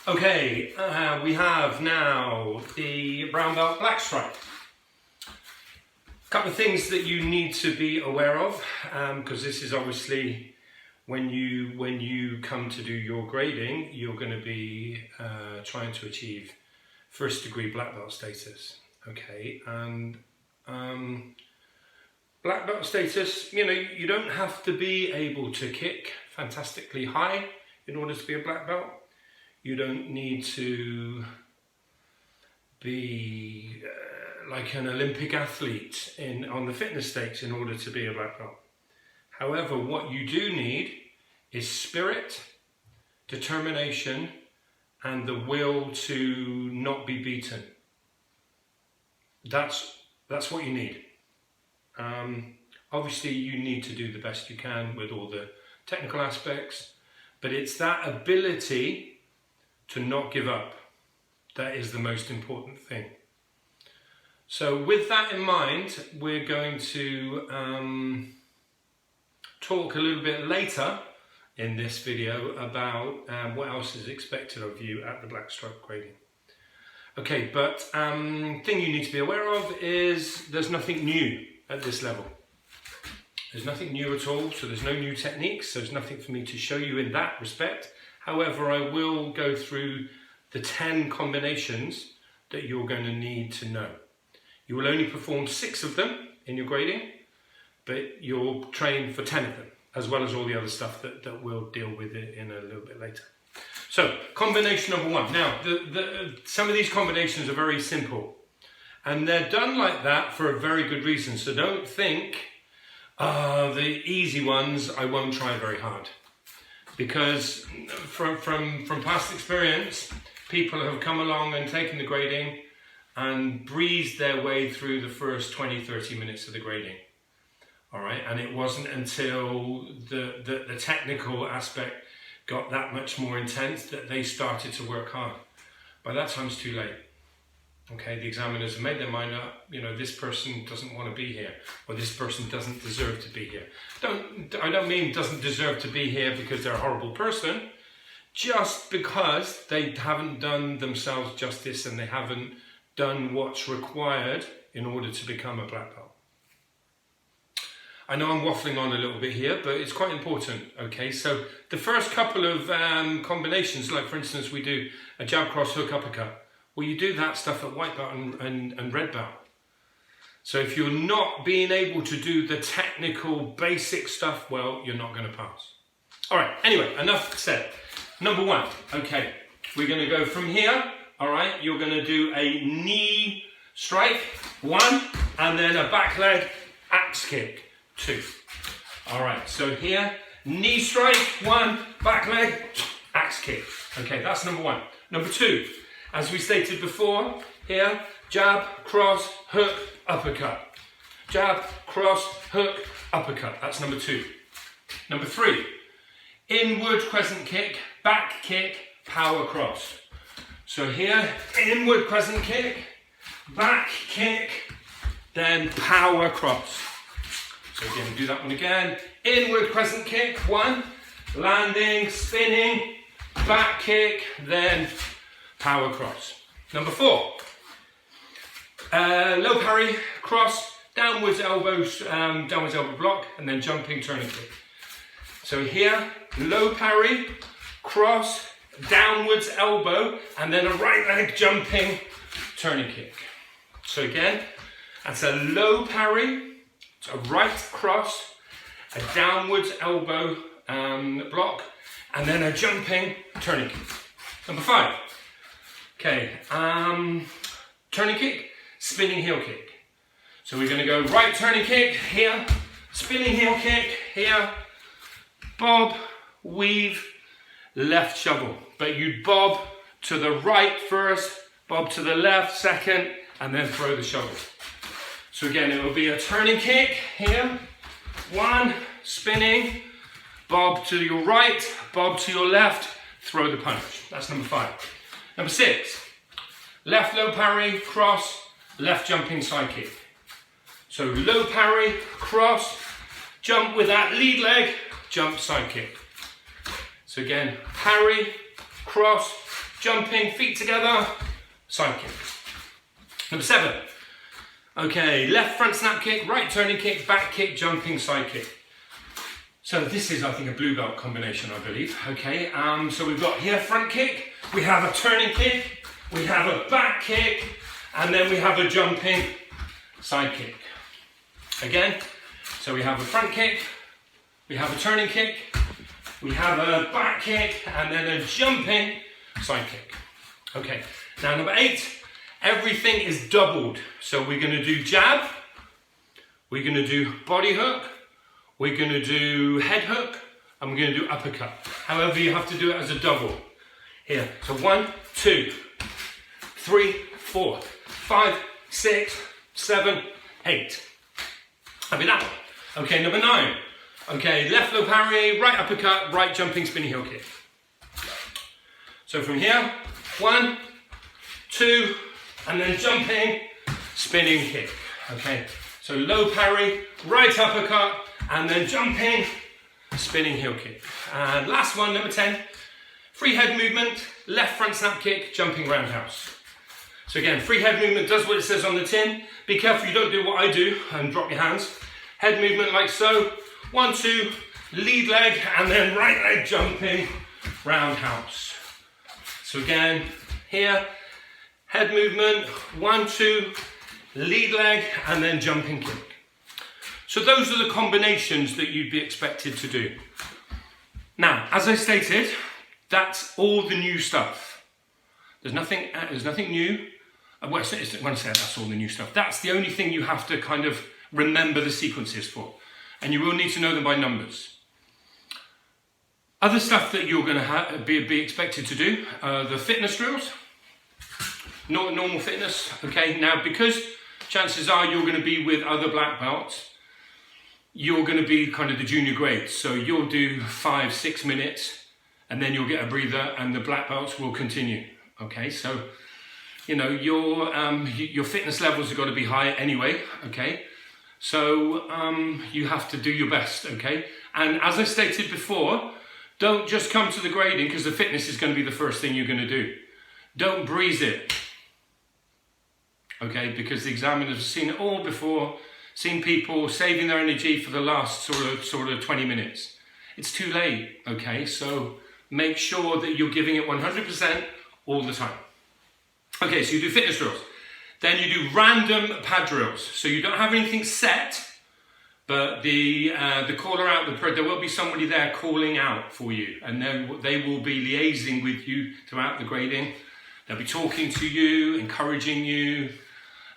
Okay, we have now the brown belt black stripe. A couple of things that you need to be aware of, because this is obviously when you come to do your grading, you're going to be trying to achieve first degree black belt status. Okay, and black belt status, you don't have to be able to kick fantastically high in order to be a black belt. You don't need to be like an Olympic athlete on the fitness stakes in order to be a black belt. However, what you do need is spirit, determination, and the will to not be beaten. That's what you need. Obviously, you need to do the best you can with all the technical aspects, but it's that ability to not give up. That is the most important thing. So with that in mind, we're going to talk a little bit later in this video about what else is expected of you at the black stripe grading. Okay, but thing you need to be aware of is there's nothing new at this level. There's nothing new at all, so there's no new techniques, so there's nothing for me to show you in that respect. However, I will go through the 10 combinations that you're going to need to know. You will only perform 6 of them in your grading, but you'll train for 10 of them, as well as all the other stuff that we'll deal with it in a little bit later. So, combination number 1. Now, some of these combinations are very simple, and they're done like that for a very good reason. So don't think, the easy ones I won't try very hard. Because from past experience, people have come along and taken the grading and breezed their way through the first 20-30 minutes of the grading. All right, and it wasn't until the technical aspect got that much more intense that they started to work hard. By that time, it's too late. Okay, the examiners have made their mind up, this person doesn't want to be here, or this person doesn't deserve to be here. I don't mean doesn't deserve to be here because they're a horrible person, just because they haven't done themselves justice and they haven't done what's required in order to become a black belt. I know I'm waffling on a little bit here, but it's quite important. Okay, so the first couple of combinations, like for instance, we do a jab, cross, hook, uppercut. Well, you do that stuff at white belt and red belt. So if you're not being able to do the technical basic stuff, well, you're not going to pass. All right, anyway, enough said. Number 1, okay, we're going to go from here. All right, you're going to do a knee strike, 1, and then a back leg axe kick, 2. All right, so here, knee strike, 1, back leg, axe kick. Okay, that's number 1. Number 2. As we stated before, here, jab, cross, hook, uppercut. Jab, cross, hook, uppercut. That's number 2. Number 3, inward crescent kick, back kick, power cross. So here, inward crescent kick, back kick, then power cross. So again, do that one again. Inward crescent kick, 1, landing, spinning, back kick, then power cross. Number 4, low parry, cross, downwards elbow block, and then jumping turning kick. So here, low parry, cross, downwards elbow, and then a right leg jumping turning kick. So again, that's a low parry, it's a right cross, a downwards elbow block, and then a jumping turning kick. Number 5. Okay, turning kick, spinning heel kick. So we're going to go right turning kick here, spinning heel kick here, bob, weave, left shovel. But you bob to the right first, bob to the left second, and then throw the shovel. So again, it will be a turning kick here, 1, spinning, bob to your right, bob to your left, throw the punch. That's number 5. Number 6, left low parry, cross, left jumping side kick. So low parry, cross, jump with that lead leg, jump side kick. So again, parry, cross, jumping, feet together, side kick. Number 7. Okay, left front snap kick, right turning kick, back kick, jumping, side kick. So this is, I think, a blue belt combination, I believe. Okay, so we've got here front kick, we have a turning kick, we have a back kick, and then we have a jumping side kick. Again, so we have a front kick, we have a turning kick, we have a back kick, and then a jumping side kick. Okay, now number 8, everything is doubled. So we're going to do jab, we're going to do body hook, we're going to do head hook, and we're going to do uppercut. However, you have to do it as a double. Here, so 1, 2, 3, 4, 5, 6, 7, 8. That'll be that one. Okay, number 9. Okay, left low parry, right uppercut, right jumping spinning heel kick. So from here, 1, 2, and then jumping, spinning kick. Okay, so low parry, right uppercut, and then jumping, spinning heel kick. And last one, number 10, free head movement, left front snap kick, jumping roundhouse. So again, free head movement does what it says on the tin. Be careful you don't do what I do and drop your hands. Head movement like so, 1, 2, lead leg, and then right leg jumping, roundhouse. So again, here, head movement, 1, 2, lead leg, and then jumping kick. So those are the combinations that you'd be expected to do. Now, as I stated, that's all the new stuff. There's nothing new. When I say that's all the new stuff, that's the only thing you have to kind of remember the sequences for. And you will need to know them by numbers. Other stuff that you're going to be expected to do, the fitness drills, normal fitness. Okay, now because chances are you're going to be with other black belts, you're going to be kind of the junior grades. So you'll do 5, 6 minutes, and then you'll get a breather, and the black belts will continue. Okay, so you know your fitness levels have got to be high anyway. Okay, so you have to do your best. Okay, and as I stated before, don't just come to the grading because the fitness is going to be the first thing you're going to do. Don't breeze it. Okay, because the examiners have seen it all before, seen people saving their energy for the last sort of 20 minutes. It's too late, okay? So make sure that you're giving it 100% all the time. Okay, so you do fitness drills. Then you do random pad drills. So you don't have anything set, but the caller out, there will be somebody there calling out for you, and then they will be liaising with you throughout the grading. They'll be talking to you, encouraging you,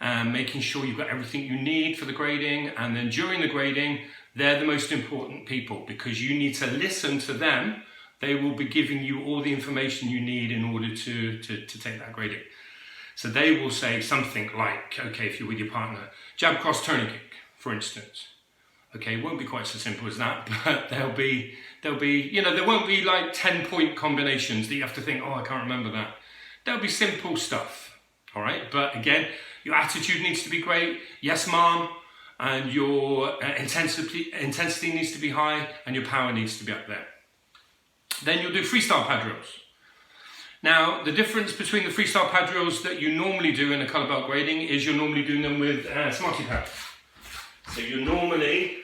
making sure you've got everything you need for the grading. And then during the grading, they're the most important people because you need to listen to them. They will be giving you all the information you need in order to take that grading. So they will say something like, okay, if you're with your partner, jab cross turning kick, for instance. Okay, it won't be quite so simple as that, but there'll be, you know, there won't be like 10-point combinations that you have to think, oh, I can't remember that. There'll be simple stuff, all right? But again, your attitude needs to be great. Yes, mom. And your intensity needs to be high, and your power needs to be up there. Then you'll do freestyle pad drills. Now, the difference between the freestyle pad drills that you normally do in a colour belt grading is you're normally doing them with Smarty Pad. So you're normally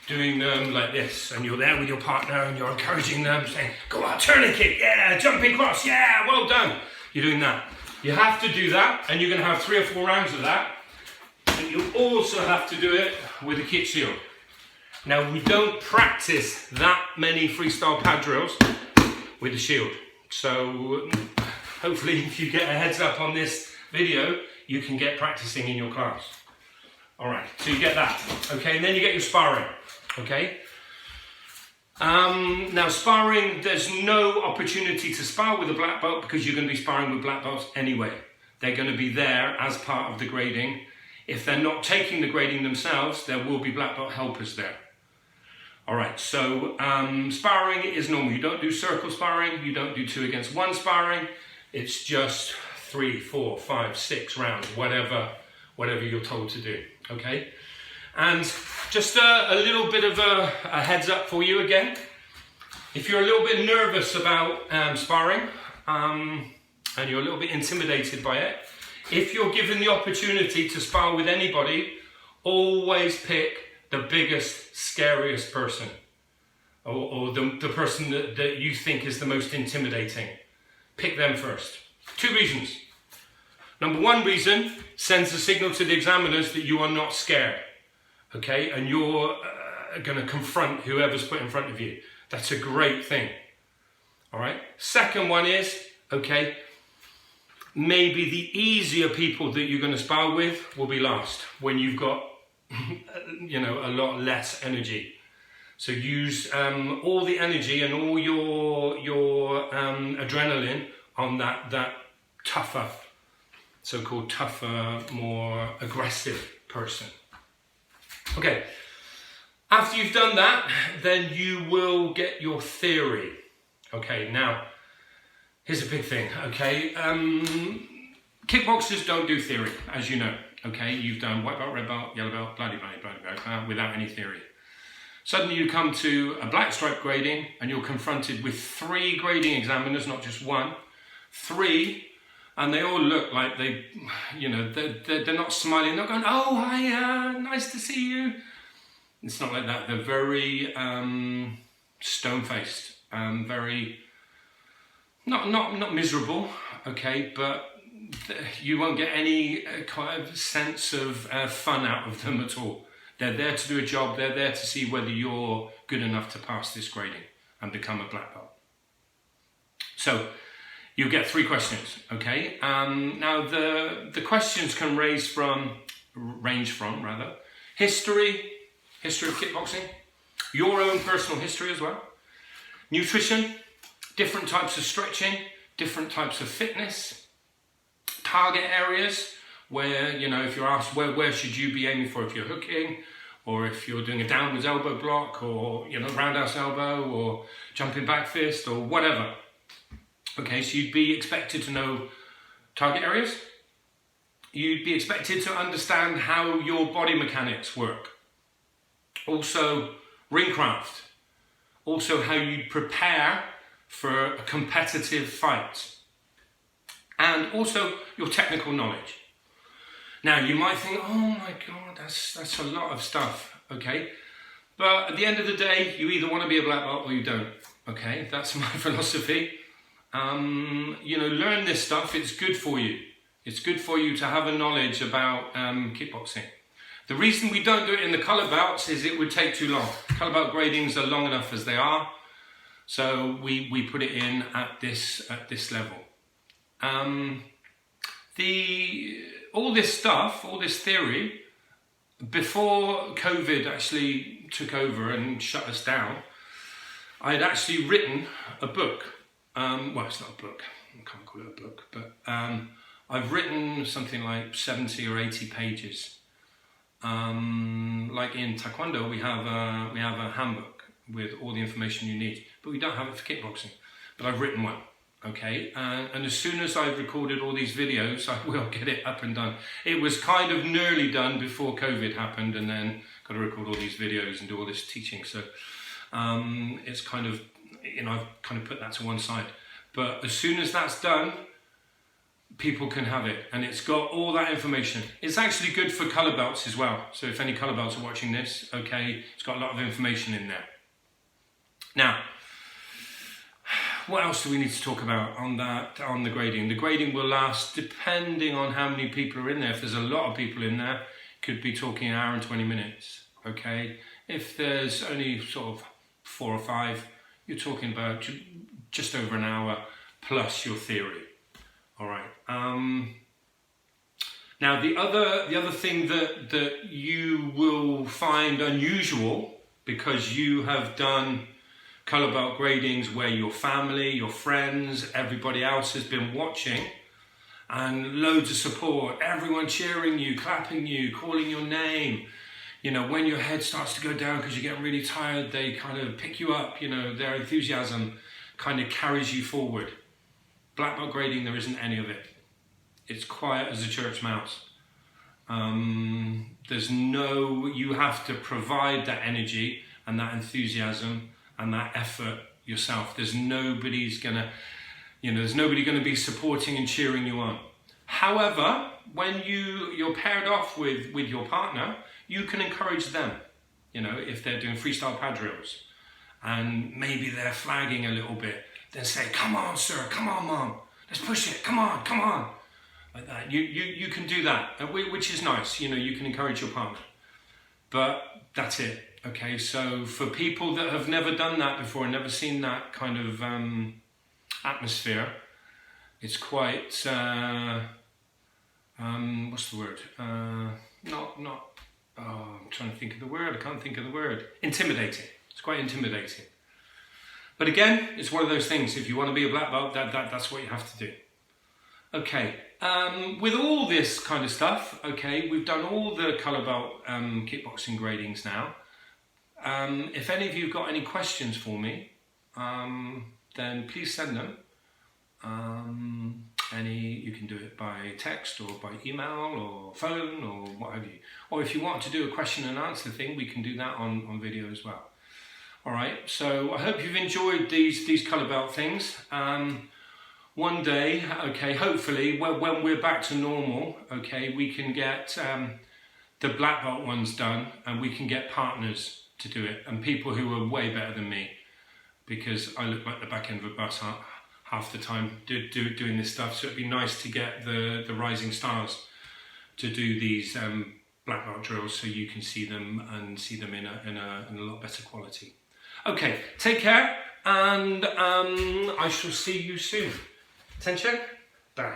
doing them like this, and you're there with your partner and you're encouraging them, saying, go on, turning kick, yeah, jumping cross, yeah, well done. You're doing that. You have to do that, and you're going to have 3 or 4 rounds of that. And you also have to do it with a kick shield. Now, we don't practice that many freestyle pad drills with the shield. So hopefully if you get a heads up on this video, you can get practicing in your class. All right, so you get that, okay, and then you get your sparring, okay? Now sparring, there's no opportunity to spar with a black belt because you're going to be sparring with black belts anyway. They're going to be there as part of the grading. If they're not taking the grading themselves, there will be black belt helpers there. All right, so sparring is normal. You don't do circle sparring, you don't do 2 against 1 sparring. It's just 3, 4, 5, 6 rounds, whatever you're told to do, okay? And just a little bit of a heads up for you again. If you're a little bit nervous about sparring, and you're a little bit intimidated by it, if you're given the opportunity to spar with anybody, always pick the biggest, scariest person, or the person that you think is the most intimidating. Pick them first. 2 reasons. Number 1 reason, sends a signal to the examiners that you are not scared, okay, and you're going to confront whoever's put in front of you. That's a great thing. All right. Second one is, okay, maybe the easier people that you're going to spar with will be last when you've got, you know, a lot less energy. So use all the energy and all your adrenaline on that tougher, so-called tougher, more aggressive person. Okay. After you've done that, then you will get your theory. Okay, now, here's a big thing, okay? Kickboxers don't do theory, as you know, okay? You've done white belt, red belt, yellow belt, bloody belt, without any theory. Suddenly you come to a black stripe grading and you're confronted with 3 grading examiners, not just 1, 3, and they all look like they, you know, they're not smiling, they're going, oh, hi, nice to see you. It's not like that. They're very stone-faced, very not miserable, okay, but you won't get any kind of sense of fun out of them at all. They're there to do a job. They're there to see whether you're good enough to pass this grading and become a black belt. So you get 3 questions, okay. Now the questions can range from history of kickboxing, your own personal history as well, nutrition, different types of stretching, different types of fitness, target areas where, you know, if you're asked where should you be aiming for if you're hooking, or if you're doing a downwards elbow block, or, you know, roundhouse elbow, or jumping back fist, or whatever. Okay, so you'd be expected to know target areas. You'd be expected to understand how your body mechanics work. Also, ring craft. Also, how you prepare for a competitive fight. And also, your technical knowledge. Now, you might think, oh my God, that's a lot of stuff, okay? But at the end of the day, you either want to be a black belt or you don't, okay? That's my philosophy. You know, learn this stuff, it's good for you. It's good for you to have a knowledge about kickboxing. The reason we don't do it in the colour belts is it would take too long. Colour belt gradings are long enough as they are, so we put it in at this level. All this stuff, all this theory, before COVID actually took over and shut us down, I had actually written a book. Well, it's not a book. I can't call it a book, but I've written something like 70 or 80 pages. Like in Taekwondo, we have a handbook with all the information you need, but we don't have it for kickboxing. But I've written one, okay? And as soon as I've recorded all these videos, I will get it up and done. It was kind of nearly done before COVID happened, and then got to record all these videos and do all this teaching. So it's kind of, you know, I've kind of put that to one side. But as soon as that's done, people can have it, and it's got all that information. It's actually good for colour belts as well. So if any colour belts are watching this, okay, it's got a lot of information in there. Now, what else do we need to talk about on the grading? The grading will last, depending on how many people are in there. If there's a lot of people in there, could be talking an hour and 20 minutes, okay? If there's only sort of 4 or 5, you're talking about just over an hour plus your theory. All right. Now the other thing that you will find unusual, because you have done colour belt gradings where your family, your friends, everybody else has been watching, and loads of support, everyone cheering you, clapping you, calling your name. You know, when your head starts to go down because you get really tired, they kind of pick you up. You know, their enthusiasm kind of carries you forward. Black belt grading, there isn't any of it. It's quiet as a church mouse. You have to provide that energy and that enthusiasm and that effort yourself. There's nobody's gonna, You know, there's nobody going to be supporting and cheering you on. However, when you're paired off with your partner, you can encourage them. You know, if they're doing freestyle pad drills and maybe they're flagging a little bit, then say, come on, sir, come on, mom, let's push it, come on, come on. Like that. You can do that, which is nice. You know, you can encourage your partner. But that's it. Okay, so for people that have never done that before and never seen that kind of atmosphere, it's quite what's the word? I'm trying to think of the word. I can't think of the word. Intimidating. It's quite intimidating. But again, it's one of those things. If you want to be a black belt, that's what you have to do. Okay. With all this kind of stuff, okay, we've done all the colour belt kickboxing gradings now. If any of you have got any questions for me, then please send them. You can do it by text or by email or phone or what have you. Or if you want to do a question and answer thing, we can do that on video as well. All right, so I hope you've enjoyed these colour belt things. One day, okay, hopefully when we're back to normal, okay, we can get the black belt ones done and we can get partners to do it and people who are way better than me, because I look like the back end of a bus half the time doing this stuff. So it'd be nice to get the rising stars to do these black belt drills so you can see them and see them in a lot better quality. Okay, take care and I shall see you soon. Attention, bye.